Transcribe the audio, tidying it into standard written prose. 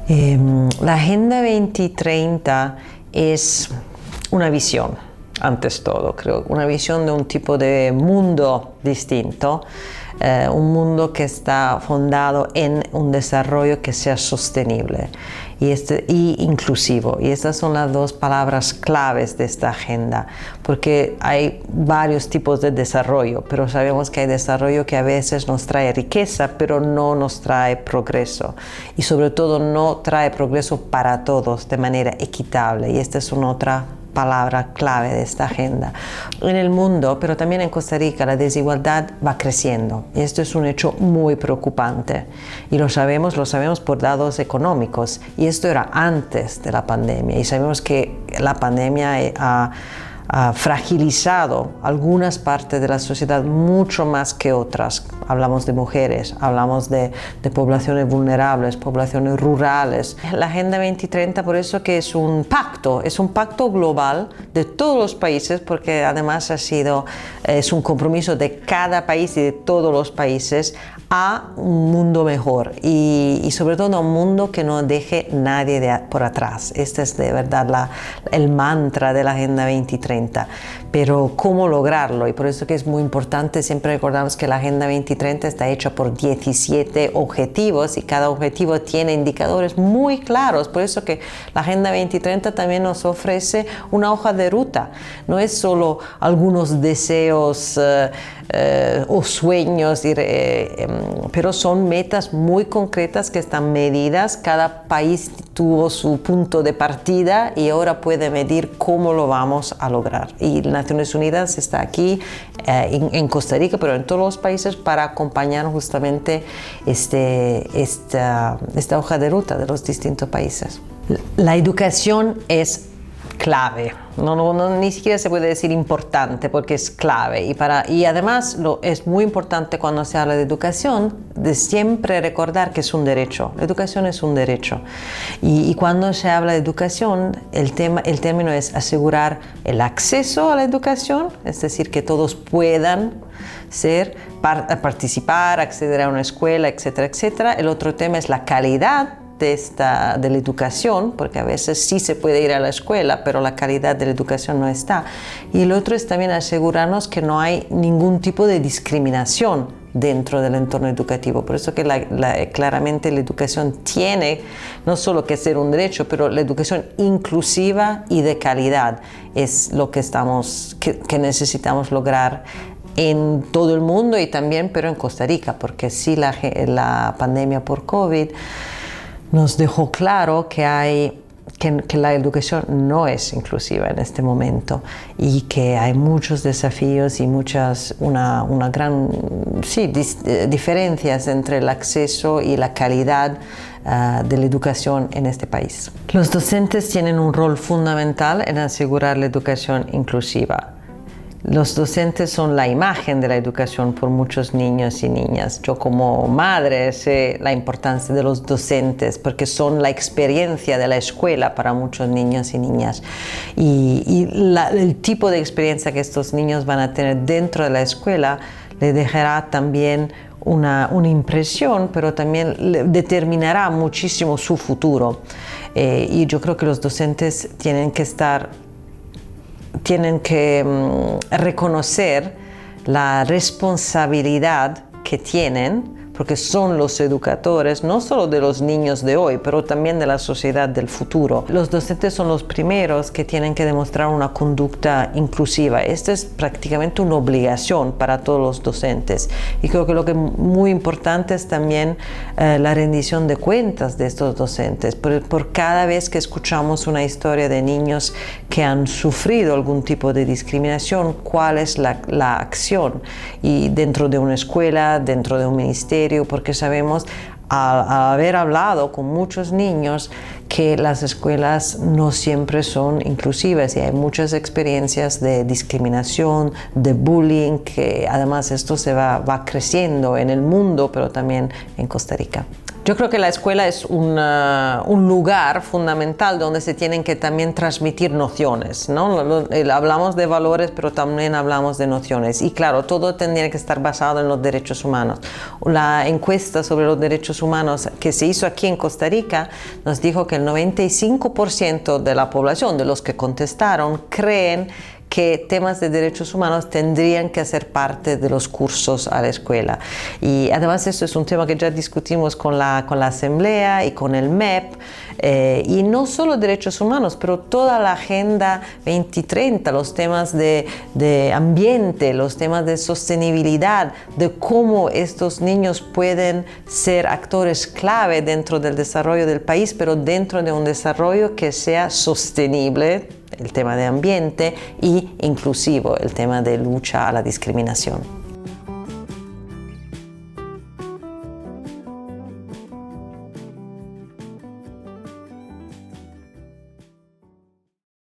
La Agenda 2030 es una visión, antes todo, creo, una visión de un tipo de mundo distinto, un mundo que está fundado en un desarrollo que sea sostenible y inclusivo. Y estas son las dos palabras claves de esta agenda, porque hay varios tipos de desarrollo, pero sabemos que hay desarrollo que a veces nos trae riqueza, pero no nos trae progreso. Y sobre todo no trae progreso para todos de manera equitable. Y esta es una otra palabra clave de esta agenda. En el mundo, pero también en Costa Rica, la desigualdad va creciendo y esto es un hecho muy preocupante y lo sabemos por datos económicos y esto era antes de la pandemia y sabemos que la pandemia ha fragilizado algunas partes de la sociedad mucho más que otras. Hablamos de mujeres, hablamos de poblaciones vulnerables, poblaciones rurales. La Agenda 2030 por eso que es un pacto global de todos los países, porque además es un compromiso de cada país y de todos los países a un mundo mejor y sobre todo a un mundo que no deje nadie por atrás. Este es de verdad el mantra de la Agenda 2030. Pero ¿cómo lograrlo? Y por eso que es muy importante, siempre recordamos que la Agenda 2030 está hecha por 17 objetivos y cada objetivo tiene indicadores muy claros. Por eso que la Agenda 2030 también nos ofrece una hoja de ruta. No es solo algunos deseos o sueños, pero son metas muy concretas que están medidas. Cada país tuvo su punto de partida y ahora puede medir cómo lo vamos a lograr. Y Naciones Unidas está aquí en Costa Rica, pero en todos los países para acompañar justamente esta hoja de ruta de los distintos países. La educación es clave, ni siquiera se puede decir importante porque es clave y además es muy importante cuando se habla de educación de siempre recordar que es un derecho. La educación es un derecho y cuando se habla de educación el término es asegurar el acceso a la educación, es decir, que todos puedan participar, acceder a una escuela, etcétera, etcétera. El otro tema es la calidad de la educación, porque a veces sí se puede ir a la escuela, pero la calidad de la educación no está. Y el otro es también asegurarnos que no hay ningún tipo de discriminación dentro del entorno educativo. Por eso que claramente la educación tiene no solo que ser un derecho, pero la educación inclusiva y de calidad es lo que necesitamos lograr en todo el mundo y también, pero en Costa Rica, porque sí la pandemia por COVID nos dejó claro que la educación no es inclusiva en este momento y que hay muchos desafíos y una gran diferencias entre el acceso y la calidad de la educación en este país. Los docentes tienen un rol fundamental en asegurar la educación inclusiva. Los docentes son la imagen de la educación por muchos niños y niñas. Yo como madre sé la importancia de los docentes porque son la experiencia de la escuela para muchos niños y niñas. El tipo de experiencia que estos niños van a tener dentro de la escuela le dejará también una impresión, pero también determinará muchísimo su futuro. Y yo creo que los docentes tienen que reconocer la responsabilidad que tienen, porque son los educadores no solo de los niños de hoy, pero también de la sociedad del futuro. Los docentes son los primeros que tienen que demostrar una conducta inclusiva. Esta es prácticamente una obligación para todos los docentes. Y creo que lo que es muy importante es también la rendición de cuentas de estos docentes. Por cada vez que escuchamos una historia de niños que han sufrido algún tipo de discriminación, cuál es la acción. Y dentro de una escuela, dentro de un ministerio, porque sabemos al haber hablado con muchos niños que las escuelas no siempre son inclusivas y hay muchas experiencias de discriminación, de bullying, que además esto va creciendo en el mundo, pero también en Costa Rica. Yo creo que la escuela es un lugar fundamental donde se tienen que también transmitir nociones, ¿no? Hablamos de valores, pero también hablamos de nociones. Y claro, todo tendría que estar basado en los derechos humanos. La encuesta sobre los derechos humanos que se hizo aquí en Costa Rica nos dijo que el 95% de la población, de los que contestaron, creen que temas de derechos humanos tendrían que hacer parte de los cursos a la escuela. Y además esto es un tema que ya discutimos con la Asamblea y con el MEP, y no solo derechos humanos, pero toda la Agenda 2030, los temas de ambiente, los temas de sostenibilidad, de cómo estos niños pueden ser actores clave dentro del desarrollo del país, pero dentro de un desarrollo que sea sostenible, el tema de ambiente, y inclusivo, el tema de lucha a la discriminación.